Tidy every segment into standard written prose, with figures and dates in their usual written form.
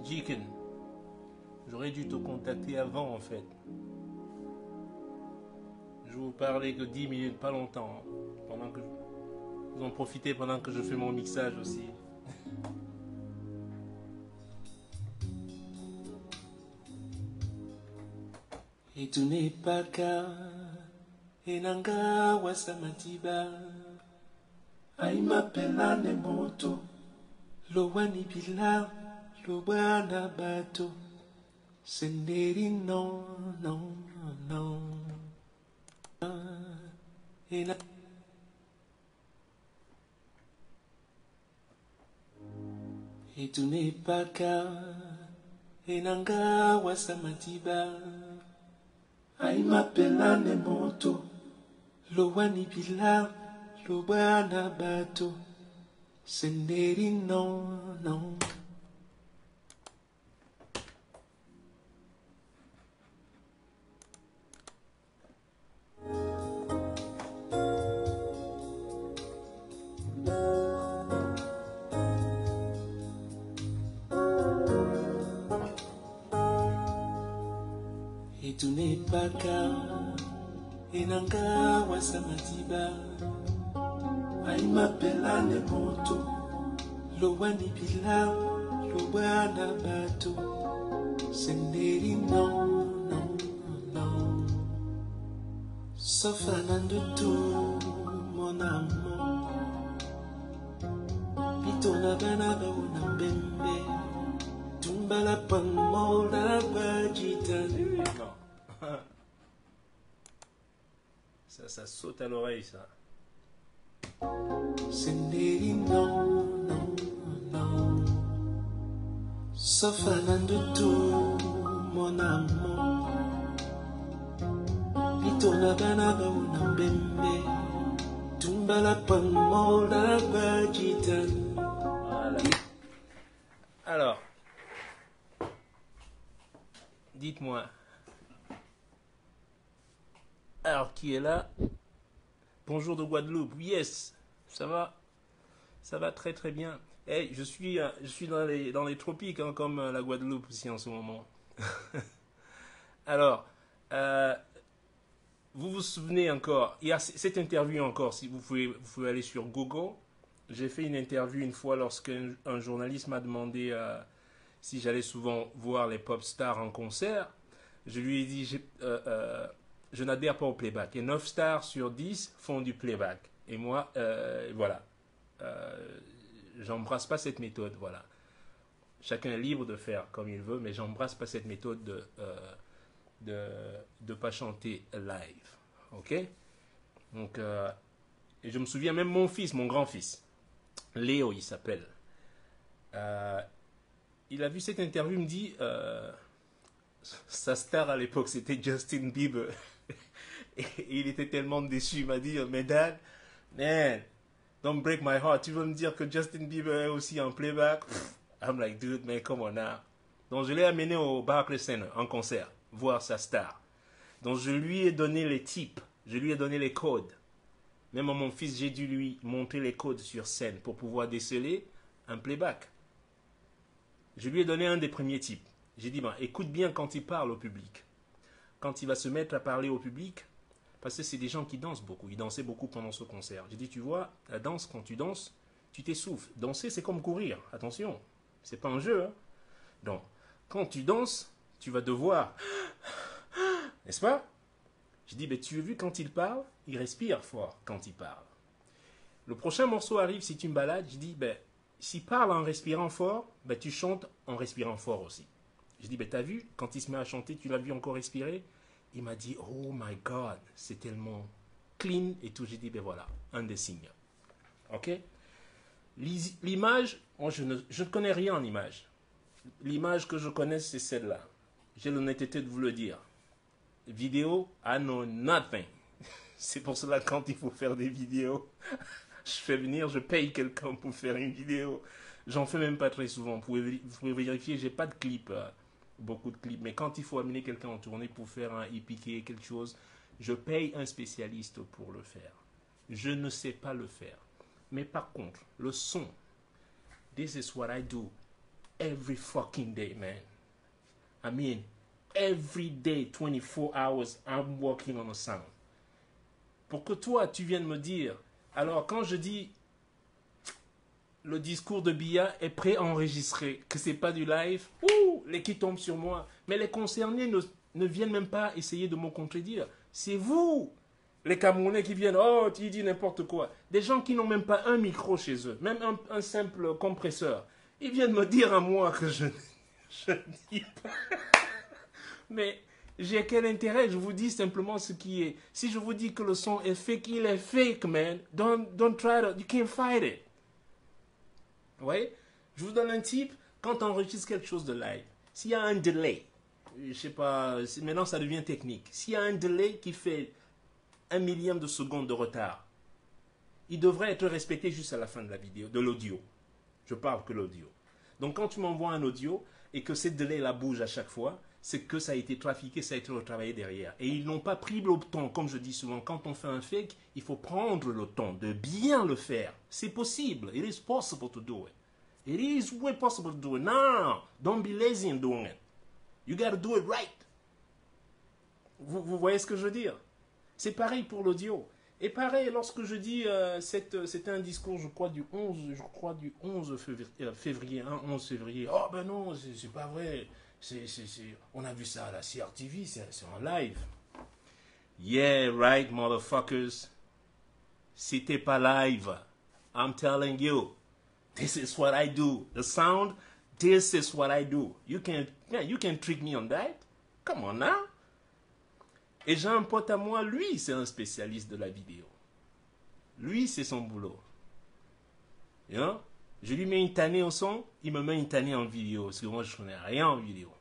Jiken, j'aurais dû te contacter avant en fait. Je vous parlais que 10 minutes, pas longtemps. Hein, pendant que vous en profitez pendant que je fais mon mixage aussi. Et tu n'es pas qu'à Enanga wasamatiba. Aïe m'appelle Nemoto. Lowani bila, Lowana bato. Senderi non, non, non. Et tu n'es pas qu'à Enanga wasamatiba. Aïe m'appelle Nemoto. Lowani bila, Lowana bato. Senderi non, non. Et tu n'es pas qu'à Enanga wasamatiba. Aïe m'appelle Nemoto. Lowani bila, Lowana bato. Senderi non, non, non. Sauf un an de tout, mon amour. Pitona banaba una bembe. Tumbala panmola bajitane. Non. Ça saute à l'oreille, ça. Senderi non, non, non. Sauf un an de tout, mon amour. Pitona banaba una bembe. Tumbala panmola bajitane. Voilà. Alors, dites-moi. Alors, qui est là? Bonjour de Guadeloupe. Yes, ça va? Ça va très très bien. Hey, je suis dans les tropiques, hein, comme la Guadeloupe ici en ce moment. Alors, vous vous souvenez encore, il y a cette interview encore, si vous pouvez aller sur Google. J'ai fait une interview une fois lorsqu'un journaliste m'a demandé si j'allais souvent voir les pop stars en concert. Je lui ai dit, je n'adhère pas au playback. Et 9 stars sur 10 font du playback. Et moi, voilà. J'embrasse pas cette méthode, voilà. Chacun est libre de faire comme il veut, mais j'embrasse pas cette méthode de pas chanter live. Ok? Donc, et je me souviens même mon fils, mon grand-fils, Léo, il s'appelle. Il a vu cette interview, il me dit, sa star à l'époque, c'était Justin Bieber. Et il était tellement déçu, il m'a dit, mais dad, man, don't break my heart. Tu veux me dire que Justin Bieber est aussi en playback? I'm like, dude, man, come on now. Donc je l'ai amené au Barclays Center en concert, voir sa star. Donc je lui ai donné les tips, je lui ai donné les codes. Même à mon fils, j'ai dû lui montrer les codes sur scène pour pouvoir déceler un playback. Je lui ai donné un des premiers types. J'ai dit, ben, écoute bien quand il parle au public. Quand il va se mettre à parler au public, parce que c'est des gens qui dansent beaucoup. Ils dansaient beaucoup pendant ce concert. J'ai dit, tu vois, la danse, quand tu danses, tu t'essouffles. Danser, c'est comme courir. Attention, c'est pas un jeu. Hein. Donc, quand tu danses, tu vas devoir... N'est-ce pas? J'ai dit, ben, tu as vu quand il parle, il respire fort quand il parle. Le prochain morceau arrive, si tu me balades, je dis, ben, s'il parle en respirant fort, ben, tu chantes en respirant fort aussi. Je dis, ben, t'as vu, quand il se met à chanter, tu l'as vu encore respirer? Il m'a dit, oh my God, c'est tellement clean et tout. J'ai dit, ben voilà, un des signes. Ok? L'image, moi je ne connais rien en image. L'image que je connais, c'est celle-là. J'ai l'honnêteté de vous le dire. Vidéo, I know nothing. C'est pour cela que quand il faut faire des vidéos, je paye quelqu'un pour faire une vidéo. J'en fais même pas très souvent. Vous pouvez vérifier, j'ai pas de clips, beaucoup de clips. Mais quand il faut amener quelqu'un en tournée pour faire un épiqué, quelque chose, je paye un spécialiste pour le faire. Je ne sais pas le faire. Mais par contre, le son, this is what I do. every fucking day, man. I mean, every day, 24 hours, I'm working on a sound. Pour que toi, tu viennes me dire, alors quand je dis le discours de Bia est pré-enregistré, que c'est pas du live, les qui tombent sur moi. Mais les concernés ne viennent même pas essayer de me contredire. C'est vous, les Camerounais, qui viennent, oh, tu dis n'importe quoi. Des gens qui n'ont même pas un micro chez eux, même un simple compresseur. Ils viennent me dire à moi que je ne dis pas. Mais j'ai quel intérêt? Je vous dis simplement ce qui est. Si je vous dis que le son est fake, il est fake, man. Don't try to, you can't fight it. Vous voyez? Je vous donne un type, quand on enregistre quelque chose de live, s'il y a un delay, je sais pas, maintenant ça devient technique, s'il y a un delay qui fait 1 millième de seconde de retard, il devrait être respecté juste à la fin de la vidéo, de l'audio. Je parle que l'audio. Donc quand tu m'envoies un audio et que ce delay là bouge à chaque fois, c'est que ça a été trafiqué, ça a été retravaillé derrière. Et ils n'ont pas pris le temps, comme je dis souvent, quand on fait un fake, il faut prendre le temps de bien le faire. C'est possible. It is possible to do it. It is way possible to do it. No, don't be lazy in doing it. You gotta do it right. Vous voyez ce que je veux dire? C'est pareil pour l'audio. Et pareil, lorsque je dis, c'était un discours, je crois, du 11 février, hein, 11 février. Oh ben non, c'est pas vrai. On a vu ça à la CRTV, c'est en live. Yeah, right, motherfuckers. C'était pas live. I'm telling you. This is what I do. The sound, this is what I do. You can trick me on that. Come on now. Et j'ai un pote à moi, lui, c'est un spécialiste de la vidéo. Lui, c'est son boulot. You know? Je lui mets une tannée au son, il me met une tannée en vidéo. Parce que moi, je connais rien en vidéo.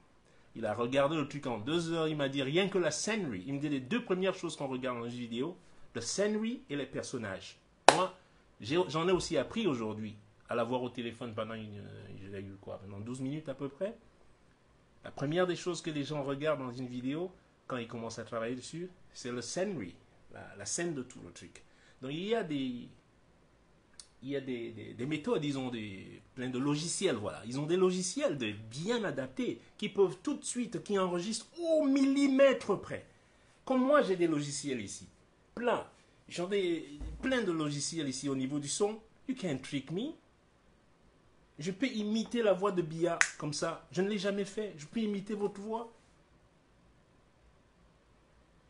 Il a regardé le truc en 2 heures. Il m'a dit rien que la scenery. Il me dit les 2 premières choses qu'on regarde dans une vidéo, la scenery et les personnages. Moi, j'en ai aussi appris aujourd'hui à l'avoir au téléphone pendant pendant 12 minutes à peu près. La première des choses que les gens regardent dans une vidéo, quand ils commencent à travailler dessus, c'est le scenery, la scène de tout le truc. Donc il y a des méthodes, ils ont plein de logiciels, voilà. Ils ont des logiciels bien adaptés qui peuvent tout de suite, qui enregistrent au millimètre près. Comme moi, j'ai des logiciels ici, plein. J'en ai plein de logiciels ici au niveau du son. You can't trick me. Je peux imiter la voix de Bia comme ça. Je ne l'ai jamais fait. Je peux imiter votre voix.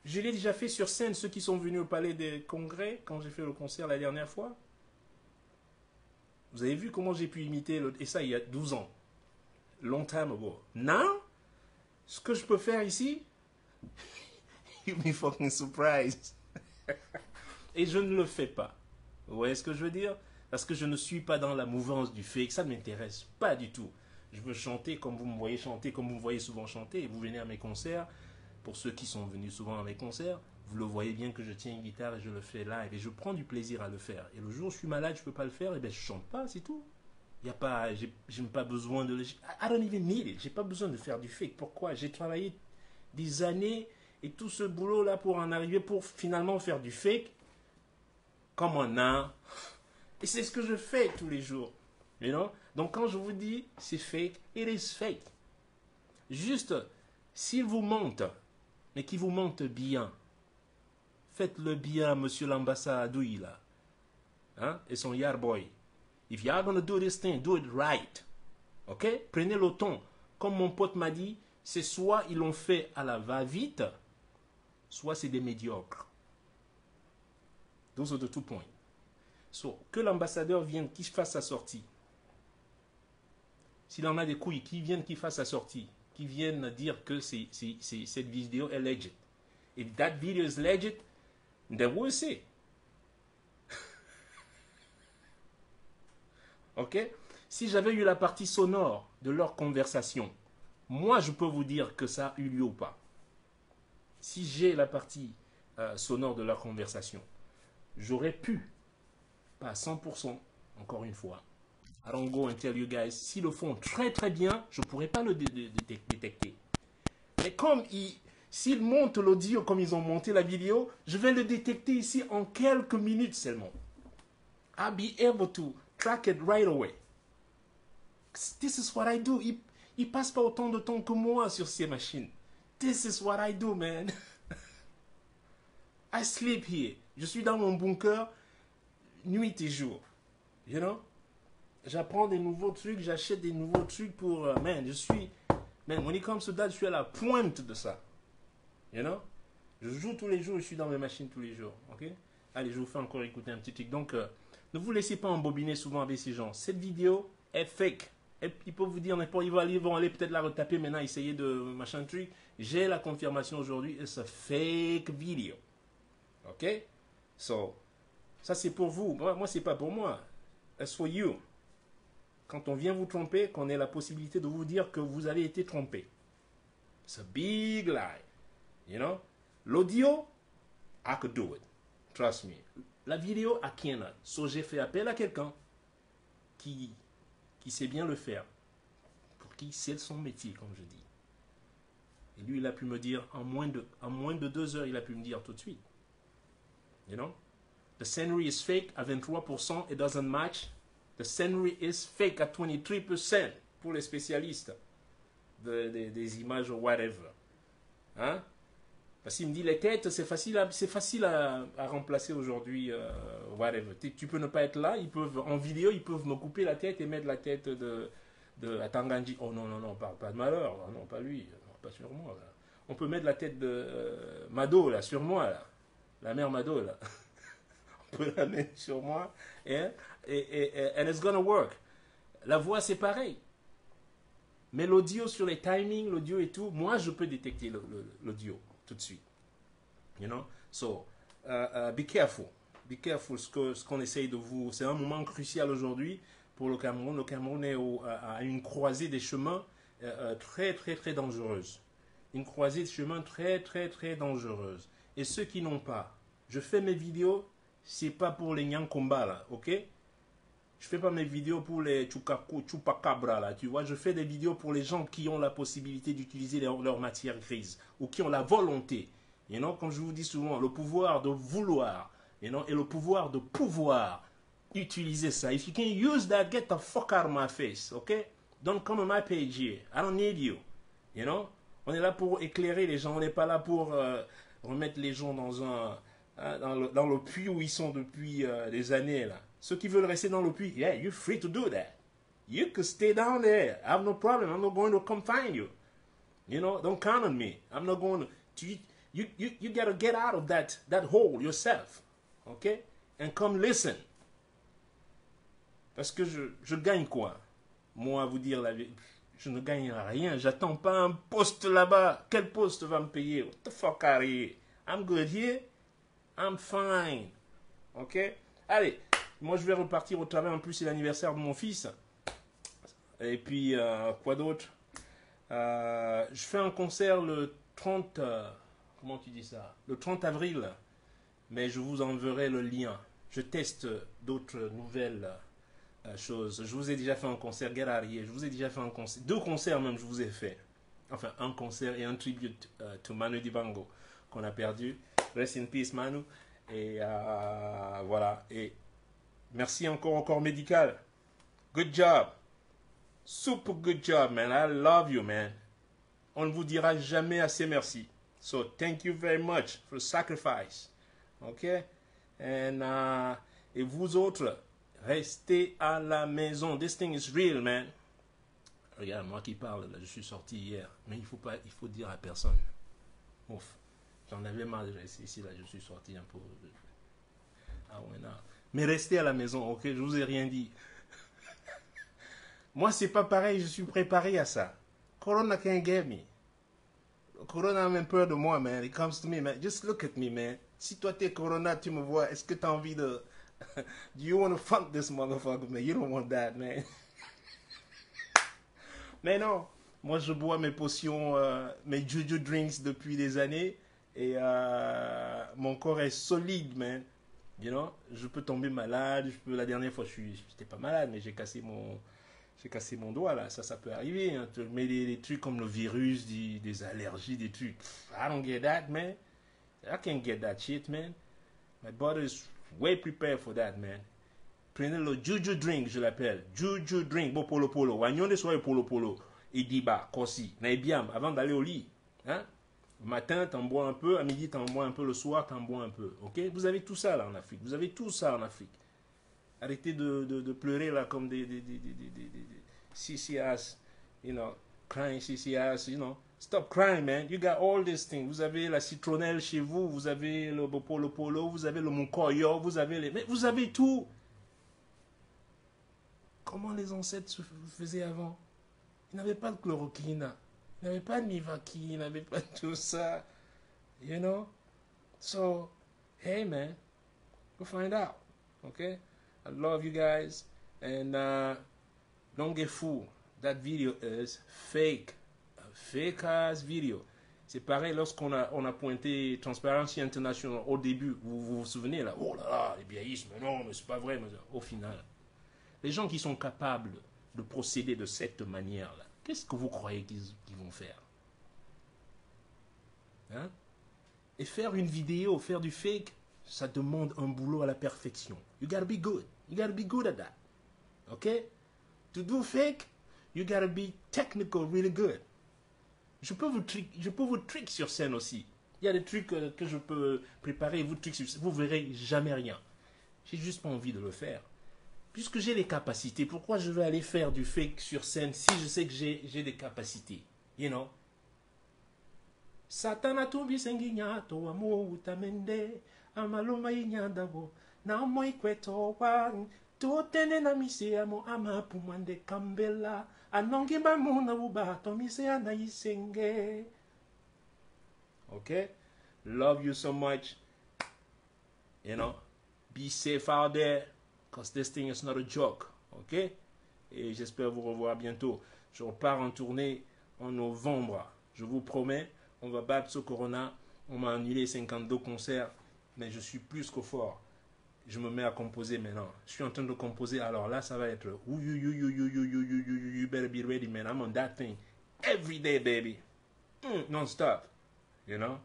Je l'ai déjà fait sur scène, ceux qui sont venus au Palais des Congrès, quand j'ai fait le concert la dernière fois. Vous avez vu comment j'ai pu imiter, et ça il y a 12 ans. Long time ago. Now, ce que je peux faire ici, you'll be fucking surprised. Et je ne le fais pas. Vous voyez ce que je veux dire? Parce que je ne suis pas dans la mouvance du fake, ça ne m'intéresse pas du tout. Je veux chanter comme vous me voyez chanter, comme vous me voyez souvent chanter, et vous venez à mes concerts. Pour ceux qui sont venus souvent à mes concerts, vous le voyez bien que je tiens une guitare et je le fais live. Et je prends du plaisir à le faire. Et le jour où je suis malade, je ne peux pas le faire, et bien je ne chante pas, c'est tout. Je n'ai pas besoin de... I don't even need it. Je n'ai pas besoin de faire du fake. Pourquoi? J'ai travaillé des années et tout ce boulot-là pour en arriver, pour finalement faire du fake. Comme on a. Et c'est ce que je fais tous les jours. You know? Donc quand je vous dis c'est fake, it is fake. Juste, s'il vous monte, mais qu'il vous monte bien, faites-le bien, monsieur l'ambassadeur là, hein, et son yard boy. If you are gonna do this thing, do it right. Ok? Prenez le ton. Comme mon pote m'a dit, c'est soit ils l'ont fait à la va-vite, soit c'est des médiocres. Those are the 2 points. So, que l'ambassadeur vienne, qu'il fasse sa sortie. S'il en a des couilles, qu'il vienne, qu'il fasse sa sortie. Qu'il vienne dire que cette vidéo est legit. If that video is legit, then we'll see. Ok? Si j'avais eu la partie sonore de leur conversation, moi je peux vous dire que ça a eu lieu ou pas. Si j'ai la partie sonore de leur conversation, j'aurais pu, pas à 100%, encore une fois, I don't go and tell you guys, s'ils le font très très bien, je ne pourrais pas le détecter. Mais comme s'ils montent l'audio comme ils ont monté la vidéo, je vais le détecter ici en quelques minutes seulement. I'll be able to track it right away. This is what I do. Il passe pas autant de temps que moi sur ces machines. This is what I do, man. I sleep here. Je suis dans mon bunker nuit et jour. You know? J'apprends des nouveaux trucs, j'achète des nouveaux trucs pour... man, when it comes to that, je suis à la pointe de ça. You know? Je joue tous les jours, je suis dans mes machines tous les jours. Ok? Allez, je vous fais encore écouter un petit truc. Donc, ne vous laissez pas embobiner souvent avec ces gens. Cette vidéo est fake. Ils peuvent vous dire n'importe quoi, ils vont aller peut-être la retaper maintenant, essayer de machin truc. J'ai la confirmation aujourd'hui, it's a fake video. Ok? So, ça c'est pour vous. Moi c'est pas pour moi. It's for you. Quand on vient vous tromper, qu'on ait la possibilité de vous dire que vous avez été trompé. It's a big lie. You know? L'audio, I could do it. Trust me. La vidéo, I cannot. So, j'ai fait appel à quelqu'un qui sait bien le faire. Pour qui c'est son métier, comme je dis. Et lui, il a pu me dire, en moins de 2 heures, il a pu me dire tout de suite. You know? The scenery is fake à 23%, it doesn't match. The scenery is fake à 23% pour les spécialistes des images ou whatever. Hein? Parce qu'il me dit les têtes, c'est facile à remplacer aujourd'hui. Whatever. Tu peux ne pas être là, en vidéo, ils peuvent me couper la tête et mettre la tête de Tanganji. Oh non, non, non, pas de malheur. Non, pas lui. Non, pas sur moi. Là. On peut mettre la tête de Mado, là, sur moi, là. La mère Mado, là. On peut la mettre sur moi. And it's gonna work. La voix, c'est pareil. Mais l'audio sur les timings, l'audio et tout, moi, je peux détecter l'audio tout de suite. You know? So, be careful. Be careful ce qu'on essaye de vous... C'est un moment crucial aujourd'hui pour le Cameroun. Le Cameroun est à une croisée des chemins très, très, très dangereuse. Une croisée de chemins très, très, très dangereuse. Et ceux qui n'ont pas, je fais mes vidéos, c'est pas pour les Nyankomba, là, ok? Je fais pas mes vidéos pour les Chupacabra, là, tu vois. Je fais des vidéos pour les gens qui ont la possibilité d'utiliser leur matière grise ou qui ont la volonté. You know, comme je vous dis souvent, le pouvoir de vouloir, you know, et le pouvoir de pouvoir utiliser ça. If you can use that, get the fuck out of my face, ok? Don't come on my page here. I don't need you. You know? On est là pour éclairer les gens. On n'est pas là pour remettre les gens dans le puits où ils sont depuis des années, là. Ceux qui veulent rester dans le puits, yeah, you're free to do that. You could stay down there. I have no problem. I'm not going to come find you. You know, don't count on me. I'm not going to... You got to get out of that hole yourself. Okay? And come listen. Parce que je gagne quoi? Moi, à vous dire la vérité, je ne gagne rien. J'attends pas un poste là-bas. Quel poste va me payer? What the fuck are you? I'm good here. I'm fine. Ok? Allez, moi je vais repartir au travail. En plus, c'est l'anniversaire de mon fils. Et puis, quoi d'autre? Je fais un concert le 30... comment tu dis ça? Le 30 avril. Mais je vous enverrai le lien. Je teste d'autres nouvelles choses. Je vous ai déjà fait un concert, Guerrarier. Je vous ai déjà fait un concert. 2 concerts même, je vous ai fait. Enfin, un concert et un tribute to Manu Dibango qu'on a perdu. Rest in peace, Manu. Et voilà. Et merci encore au corps médical. Good job. Super good job, man. I love you, man. On ne vous dira jamais assez merci. So, thank you very much for the sacrifice. OK? And, et vous autres, restez à la maison. This thing is real, man. Regarde, moi qui parle, là, je suis sorti hier. Mais il faut dire à personne. Ouf. J'en avais marre de rester ici, là, je suis sorti un peu. Ah ouais, non. Mais restez à la maison, ok? Je vous ai rien dit. Moi, c'est pas pareil, je suis préparé à ça. Corona can't get me. Corona a même peur de moi, man. It comes to me, man. Just look at me, man. Si toi t'es Corona, tu me vois, est-ce que t'as envie de... Do you want to fuck this motherfucker, man? You don't want that, man. Mais non, moi je bois mes potions, mes juju drinks depuis des années. Et mon corps est solide, man. You know, je peux tomber malade. La dernière fois, j'étais pas malade, mais j'ai cassé mon doigt, là. Ça peut arriver. Hein. Mais des trucs comme le virus, des allergies, des trucs. I don't get that, man. I can't get that shit, man. My body is way prepared for that, man. Prenez le Juju Drink, je l'appelle. Juju Drink, bon polo polo. Wagnon de soirée polo polo. Et diba, kosi. Naïbiam, avant d'aller au lit. Hein? Le matin, t'en bois un peu. À midi, t'en bois un peu. Le soir, t'en bois un peu. Ok? Vous avez tout ça là en Afrique. Vous avez tout ça en Afrique. Arrêtez de pleurer là comme des CCS, you know, crying CCS, you know. Stop crying, man. You got all these things. Vous avez la citronnelle chez vous, vous avez le polo polo, vous avez le monkoyo, vous avez les... Mais vous avez tout. Comment les ancêtres se faisaient avant? Ils n'avaient pas de chloroquine, ils n'avaient pas de Mivaki, ils n'avaient pas de tout ça. You know? So, hey, man, go find out. Okay? I love you guys. And don't get fooled. That video is fake. A fake ass video. C'est pareil lorsqu'on a pointé Transparency International au début. Vous vous souvenez là? Oh là là, les biaïsmes. Non, mais c'est pas vrai. Mais au final, les gens qui sont capables de procéder de cette manière-là, qu'est-ce que vous croyez qu'ils vont faire? Hein? Et faire une vidéo, faire du fake, ça demande un boulot à la perfection. You gotta be good. You gotta be good at that. Okay? To do fake, you gotta be technical, really good. Je peux vous trick sur scène aussi. Il y a des trucs que je peux préparer et vous trick sur scène. Vous verrez jamais rien. J'ai juste pas envie de le faire. Puisque j'ai les capacités, pourquoi je vais aller faire du fake sur scène si je sais que j'ai des capacités? You know? Satana tumbi senginya to amo utamende amaloma inyandabo na moi kweto wan to tene na mise amo ama pumande kambela anongi mamuna uba to mise ana isenge. Okay? Love you so much. You know, be safe out there because this thing is not a joke. Okay? Et j'espère vous revoir bientôt. Je repars en tournée en novembre. Je vous promets. On va battre ce corona. On m'a annulé 52 concerts. Mais je suis plus que fort. Je me mets à composer maintenant. Je suis en train de composer. Alors là, ça va être... You better be ready, man. I'm on that thing. Every day, baby. Non-stop. You know?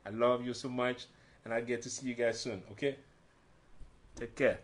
I love you so much. And I get to see you guys soon. Okay? Take care.